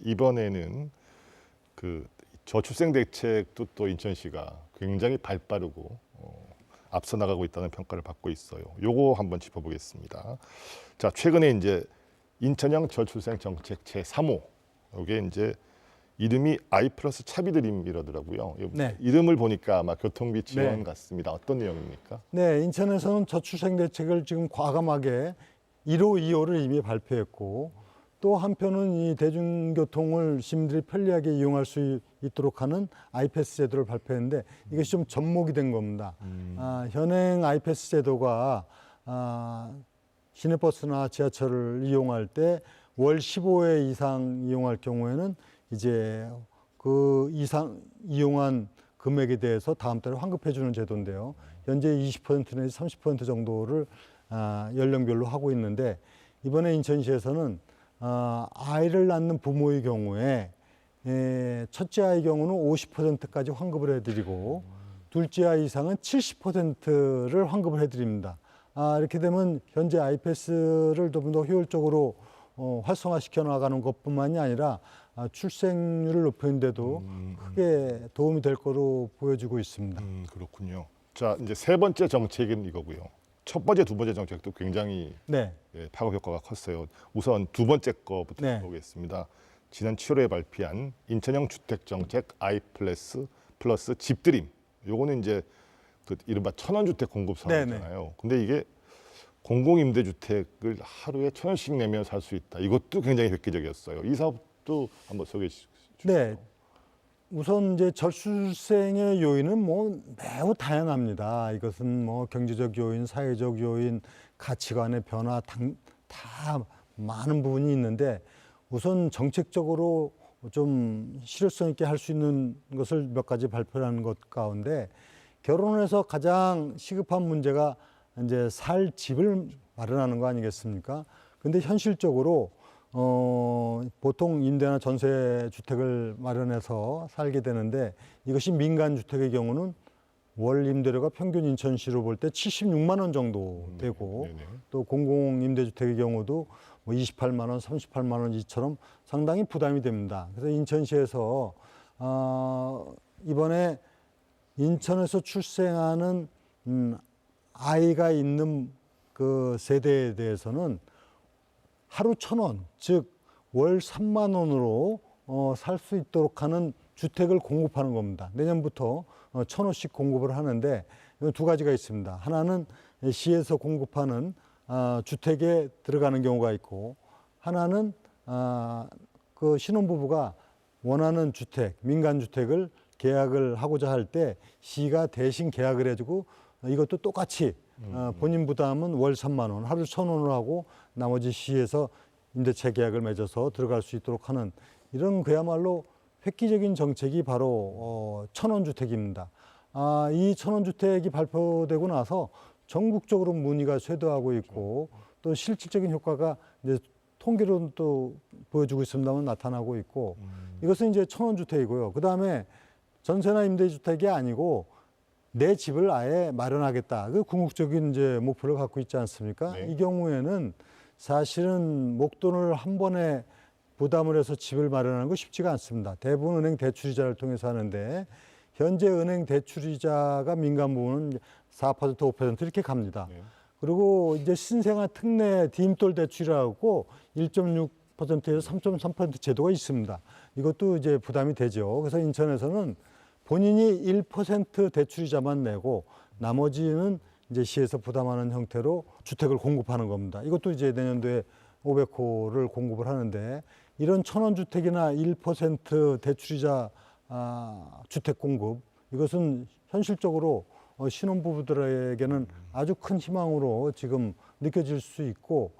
이번에는 그 저출생 대책도 또 인천시가 굉장히 발빠르고 앞서 나가고 있다는 평가를 받고 있어요. 요거 한번 짚어보겠습니다. 자, 최근에 이제 인천형 저출생 정책 제3호 이게 이제 이름이 아이 플러스 차비드림이라더라고요. 네. 이름을 보니까 아마 교통비 지원 네. 같습니다. 어떤 내용입니까? 네, 인천에서는 저출생 대책을 지금 과감하게 1호, 2호를 이미 발표했고 또 한편은 이 대중교통을 시민들이 편리하게 이용할 수 있도록 하는 아이패스 제도를 발표했는데 이것이 좀 접목이 된 겁니다. 현행 아이패스 제도가 시내버스나 지하철을 이용할 때 월 15회 이상 이용할 경우에는 이제 그 이상 이용한 금액에 대해서 다음 달에 환급해 주는 제도인데요. 현재 20% 내지 30% 정도를 연령별로 하고 있는데 이번에 인천시에서는 아이를 낳는 부모의 경우에 첫째 아이 경우는 50%까지 환급을 해드리고 둘째 아이 이상은 70%를 환급을 해드립니다. 이렇게 되면 현재 아이패스를 좀 더 효율적으로 활성화시켜 나가는 것뿐만이 아니라 출생률을 높이는 데도 크게 도움이 될 거로 보여지고 있습니다. 그렇군요. 자, 이제 세 번째 정책은 이거고요. 첫 번째, 두 번째 정책도 굉장히 네. 파급 효과가 컸어요. 우선 두 번째 거부터 네. 보겠습니다. 지난 7월에 발표한 인천형 주택 정책 아이 플러스 집드림. 요거는 이제 그 이른바 천원주택 공급 사업이잖아요. 근데 이게 공공임대주택을 하루에 1,000원씩 내면 살 수 있다. 이것도 굉장히 획기적이었어요. 이 사업도 한번 소개해 주시죠. 네. 우선 이제 저출생의 요인은 뭐 매우 다양합니다. 이것은 뭐 경제적 요인, 사회적 요인, 가치관의 변화 다 많은 부분이 있는데 우선 정책적으로 좀 실효성 있게 할 수 있는 것을 몇 가지 발표하는 것 가운데 결혼해서 가장 시급한 문제가 이제 살 집을 마련하는 거 아니겠습니까? 근데 현실적으로 보통 임대나 전세 주택을 마련해서 살게 되는데 이것이 민간 주택의 경우는 월 임대료가 평균 인천시로 볼 때 76만 원 정도 되고 또 공공 임대주택의 경우도 뭐 28만 원, 38만 원 이처럼 상당히 부담이 됩니다. 그래서 인천시에서 이번에 인천에서 출생하는 아이가 있는 그 세대에 대해서는 하루 1,000원, 즉 월 3만 원으로 살 수 있도록 하는 주택을 공급하는 겁니다. 내년부터 1,000원씩 공급을 하는데 두 가지가 있습니다. 하나는 시에서 공급하는 주택에 들어가는 경우가 있고 하나는 그 신혼부부가 원하는 주택, 민간주택을 계약을 하고자 할 때 시가 대신 계약을 해주고 이것도 똑같이 본인 부담은 월 3만 원, 하루 1,000원을 하고 나머지 시에서 임대차 계약을 맺어서 들어갈 수 있도록 하는 이런 그야말로 획기적인 정책이 바로 1,000원 주택입니다. 이 1,000원 주택이 발표되고 나서 전국적으로 문의가 쇄도하고 있고 또 실질적인 효과가 이제 통계로는 또 보여주고 있습니다만 나타나고 있고 이것은 이제 1,000원 주택이고요. 그 다음에 전세나 임대주택이 아니고 내 집을 아예 마련하겠다. 그 궁극적인 이제 목표를 갖고 있지 않습니까? 네. 이 경우에는 사실은 목돈을 한 번에 부담을 해서 집을 마련하는 거 쉽지가 않습니다. 대부분 은행 대출이자를 통해서 하는데 현재 은행 대출이자가 민간 부분은 4%, 5% 이렇게 갑니다. 네. 그리고 이제 신생아 특례 디임돌 대출이라고 1.6%에서 3.3% 제도가 있습니다. 이것도 이제 부담이 되죠. 그래서 인천에서는 본인이 1% 대출이자만 내고 나머지는 이제 시에서 부담하는 형태로 주택을 공급하는 겁니다. 이것도 이제 내년도에 500호를 공급을 하는데 이런 1,000원 주택이나 1% 대출이자 주택 공급 이것은 현실적으로 신혼부부들에게는 아주 큰 희망으로 지금 느껴질 수 있고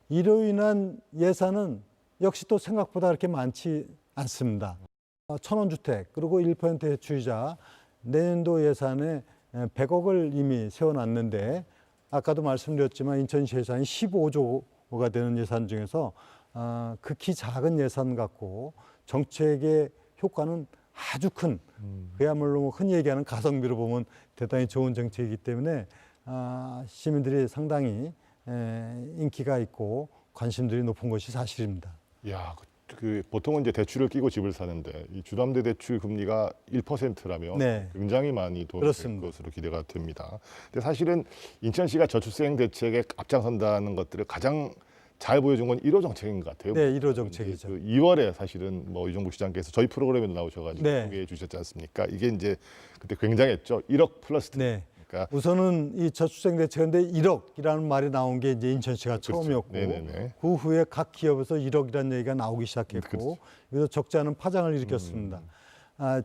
이로 인한 예산은 역시 또 생각보다 그렇게 많지 않습니다. 1,000원 주택 그리고 1% 대출이자 내년도 예산에 100억을 이미 세워놨는데 아까도 말씀드렸지만 인천시 예산이 15조가 되는 예산 중에서 극히 작은 예산 갖고 정책의 효과는 아주 큰 그야말로 흔히 얘기하는 가성비로 보면 대단히 좋은 정책이기 때문에 시민들이 상당히 인기가 있고 관심들이 높은 것이 사실입니다. 야, 그 보통은 이제 대출을 끼고 집을 사는데 이 주담대 대출 금리가 1%라면 네. 굉장히 많이 도움이 될 그렇습니다. 것으로 기대가 됩니다. 근데 사실은 인천시가 저출생 대책에 앞장선다는 것들을 가장 잘 보여준 건 1호 정책인 것 같아요. 네, 1호 정책이죠. 그 2월에 사실은 뭐 이종국 시장께서 저희 프로그램에도 나오셔가지고 네. 소개해 주셨지 않습니까? 이게 이제 그때 굉장했죠. 1억 플러스. 네. 그러니까 우선은 이 저출생 대책인데 1억이라는 말이 나온 게 이제 인천시가 그렇죠. 처음이었고 네네네. 그 후에 각 기업에서 1억이라는 얘기가 나오기 시작했고 그렇죠. 그래서 적지 않은 파장을 일으켰습니다.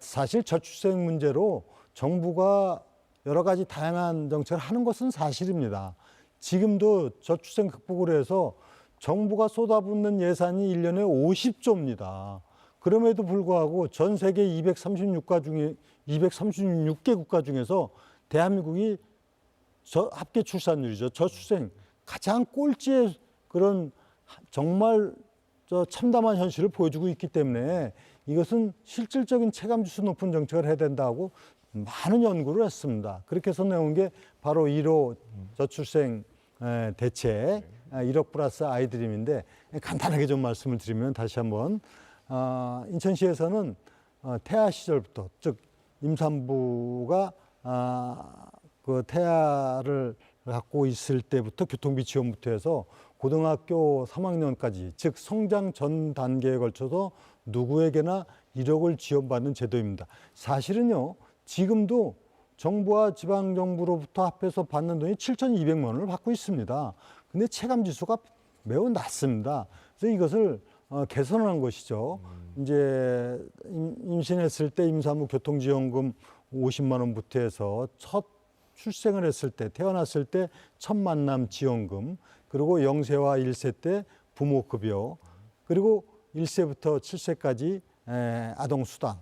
사실 저출생 문제로 정부가 여러 가지 다양한 정책을 하는 것은 사실입니다. 지금도 저출생 극복을 해서 정부가 쏟아붓는 예산이 1년에 50조입니다. 그럼에도 불구하고 전 세계 236개 국가 중에서 대한민국이 합계 출산율이죠. 저출생 가장 꼴찌의 그런 정말 참담한 현실을 보여주고 있기 때문에 이것은 실질적인 체감지수 높은 정책을 해야 된다고 많은 연구를 했습니다. 그렇게 해서 내온 게 바로 1호 저출생 대책 1억 플러스 아이드림인데 간단하게 좀 말씀을 드리면 다시 한번 인천시에서는 태아 시절부터 즉 임산부가 그 태아를 갖고 있을 때부터 교통비 지원부터 해서 고등학교 3학년까지 즉 성장 전 단계에 걸쳐서 누구에게나 1억을 지원받는 제도입니다. 사실은요 지금도 정부와 지방정부로부터 합해서 받는 돈이 7,200만 원을 받고 있습니다. 근데 체감지수가 매우 낮습니다. 그래서 이것을 개선한 것이죠. 이제 임신했을 때 임산부 교통지원금 50만 원부터 해서 첫 출생을 했을 때 태어났을 때 첫 만남 지원금 그리고 0세와 1세 때 부모급여 그리고 1세부터 7세까지 아동수당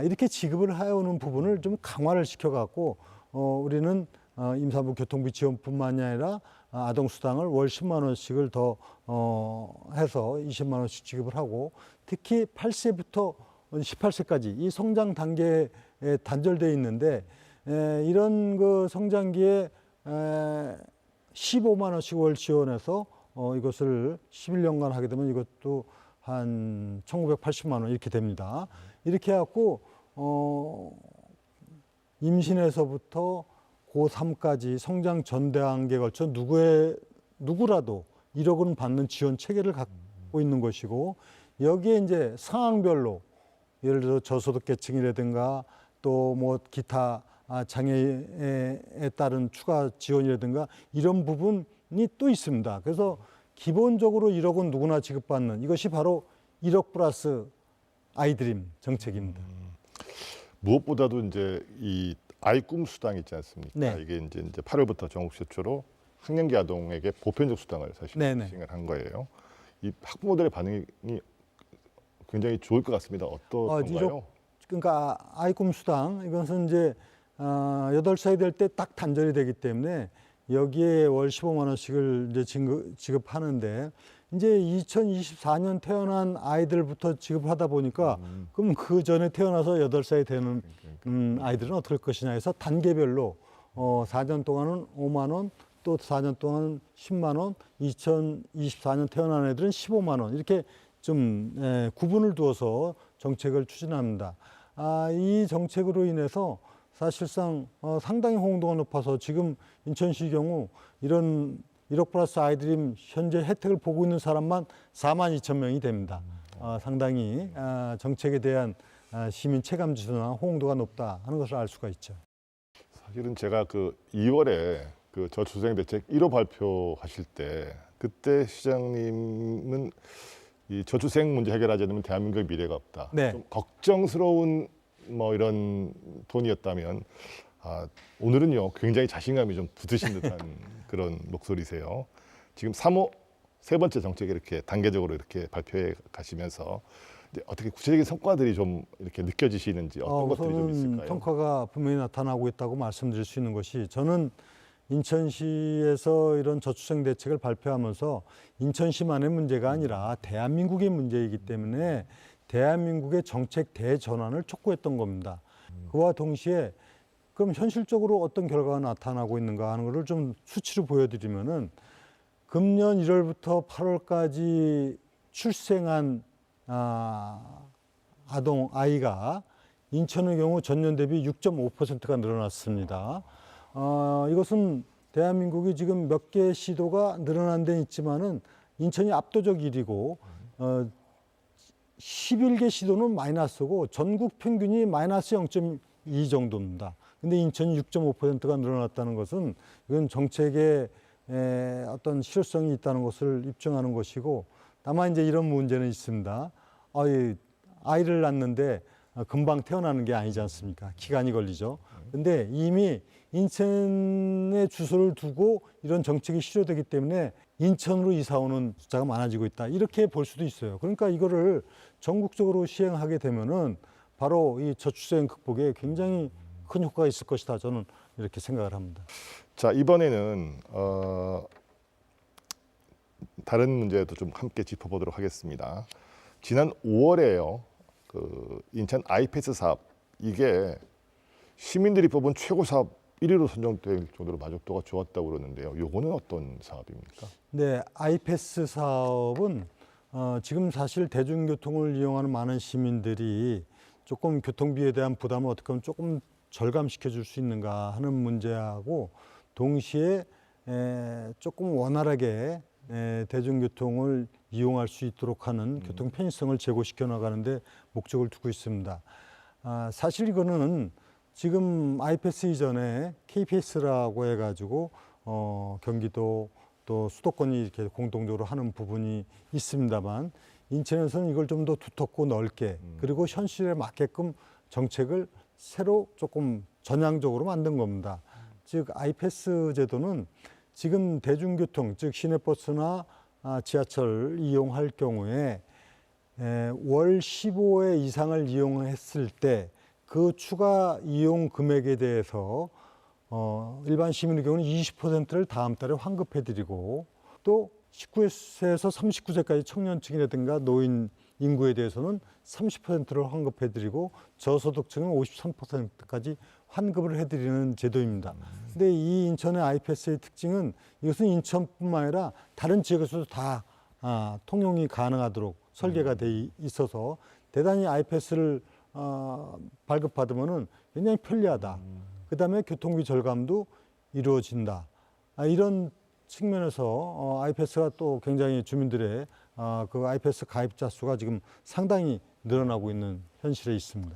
이렇게 지급을 해오는 부분을 좀 강화를 시켜갖고 우리는 임산부 교통비 지원뿐만이 아니라 아동수당을 월 10만 원씩을 더 해서 20만 원씩 지급을 하고 특히 8세부터 18세까지 이 성장 단계에 단절되어 있는데 이런 그 성장기에 15만 원씩 월 지원해서 이것을 11년간 하게 되면 이것도 한 1,980만 원 이렇게 됩니다. 이렇게 해갖고 임신에서부터 고3까지 성장 전 단계에 걸쳐 누구라도 1억 원 받는 지원 체계를 갖고 있는 것이고 여기에 이제 상황별로 예를 들어 저소득계층이라든가 또 뭐 기타 장애에 따른 추가 지원이라든가 이런 부분이 또 있습니다. 그래서 기본적으로 1억 원 누구나 지급받는 이것이 바로 1억 플러스 아이드림 정책입니다. 무엇보다도 이제 이 아이 꿈 수당 있지 않습니까? 네. 이게 이제 8월부터 전국 최초로 학령기 아동에게 보편적 수당을 사실 네네. 시행을 한 거예요. 이 학부모들의 반응이 굉장히 좋을 것 같습니다. 어떤가요? 그러니까 아이 꿈 수당 이것은 이제 8살이 될 때 딱 단절이 되기 때문에 여기에 월 15만 원씩을 이제 지급하는데 이제 2024년 태어난 아이들부터 지급하다 보니까 그럼 그 전에 태어나서 8살이 되는 아이들은 어떻게 할 것이냐 해서 단계별로 4년 동안은 5만 원, 또 4년 동안 10만 원, 2024년 태어난 애들은 15만 원 이렇게 좀 구분을 두어서 정책을 추진합니다. 이 정책으로 인해서 사실상 상당히 호응도가 높아서 지금 인천시 경우 이런 1억 플러스 아이드림 현재 혜택을 보고 있는 사람만 4만 2천 명이 됩니다. 상당히 정책에 대한 시민 체감 지수나 호응도가 높다 하는 것을 알 수가 있죠. 사실은 제가 그 2월에 그 저출생 대책 1호 발표하실 때 그때 시장님은 이 저출생 문제 해결하지 않으면 대한민국의 미래가 없다. 네. 좀 걱정스러운 뭐 이런 톤이었다면 오늘은요 굉장히 자신감이 좀 붙으신 듯한 그런 목소리세요. 지금 3호 세 번째 정책 이렇게 단계적으로 이렇게 발표해 가시면서 이제 어떻게 구체적인 성과들이 좀 이렇게 느껴지시는지 어떤 것들이 좀 있을까요? 성과가 분명히 나타나고 있다고 말씀드릴 수 있는 것이 저는 인천시에서 이런 저출생 대책을 발표하면서 인천시만의 문제가 아니라 대한민국의 문제이기 때문에 대한민국의 정책 대전환을 촉구했던 겁니다. 그와 동시에 그럼 현실적으로 어떤 결과가 나타나고 있는가 하는 것을 좀 수치로 보여드리면은 금년 1월부터 8월까지 출생한 아이가 인천의 경우 전년 대비 6.5%가 늘어났습니다. 이것은 대한민국이 지금 몇 개 시도가 늘어난 데는 있지만은 인천이 압도적 1위고 11개 시도는 마이너스고 전국 평균이 마이너스 0.2 정도입니다. 근데 인천이 6.5%가 늘어났다는 것은 이건 정책의 어떤 실효성이 있다는 것을 입증하는 것이고, 다만 이제 이런 문제는 있습니다. 아이를 낳는데 금방 태어나는 게 아니지 않습니까? 기간이 걸리죠. 근데 이미 인천에 주소를 두고 이런 정책이 실효되기 때문에 인천으로 이사 오는 숫자가 많아지고 있다. 이렇게 볼 수도 있어요. 그러니까 이거를 전국적으로 시행하게 되면은 바로 이 저출생 극복에 굉장히 큰 효과가 있을 것이다. 저는 이렇게 생각을 합니다. 자, 이번에는 다른 문제도 좀 함께 짚어보도록 하겠습니다. 지난 5월에요. 그 인천 아이패스 사업, 이게 시민들이 뽑은 최고 사업 1위로 선정될 정도로 만족도가 좋았다고 그러는데요. 요거는 어떤 사업입니까? 네, 아이패스 사업은 지금 사실 대중교통을 이용하는 많은 시민들이 조금 교통비에 대한 부담을 어떻게 하면 조금 절감시켜 줄 수 있는가 하는 문제하고 동시에 조금 원활하게 대중교통을 이용할 수 있도록 하는 교통 편의성을 제고시켜 나가는데 목적을 두고 있습니다. 사실 이거는 지금 아이패스 이전에 KPS라고 해가지고 경기도 또 수도권이 이렇게 공동적으로 하는 부분이 있습니다만, 인천에서는 이걸 좀 더 두텁고 넓게 그리고 현실에 맞게끔 정책을 새로 조금 전향적으로 만든 겁니다. 즉 아이패스 제도는 지금 대중교통, 즉 시내버스나 지하철 이용할 경우에 월 15회 이상을 이용했을 때 그 추가 이용 금액에 대해서 일반 시민의 경우는 20%를 다음 달에 환급해드리고, 또 19세에서 39세까지 청년층이라든가 노인 인구에 대해서는 30%를 환급해드리고 저소득층은 53%까지 환급을 해드리는 제도입니다. 근데 이 인천의 아이패스의 특징은 이것은 인천뿐만 아니라 다른 지역에서도 다 통용이 가능하도록 설계가 돼 있어서 대단히 아이패스를 발급받으면은 굉장히 편리하다. 그다음에 교통비 절감도 이루어진다. 이런 측면에서 아이패스가 또 굉장히 주민들의 그 아이패스 가입자 수가 지금 상당히 늘어나고 있는 현실에 있습니다.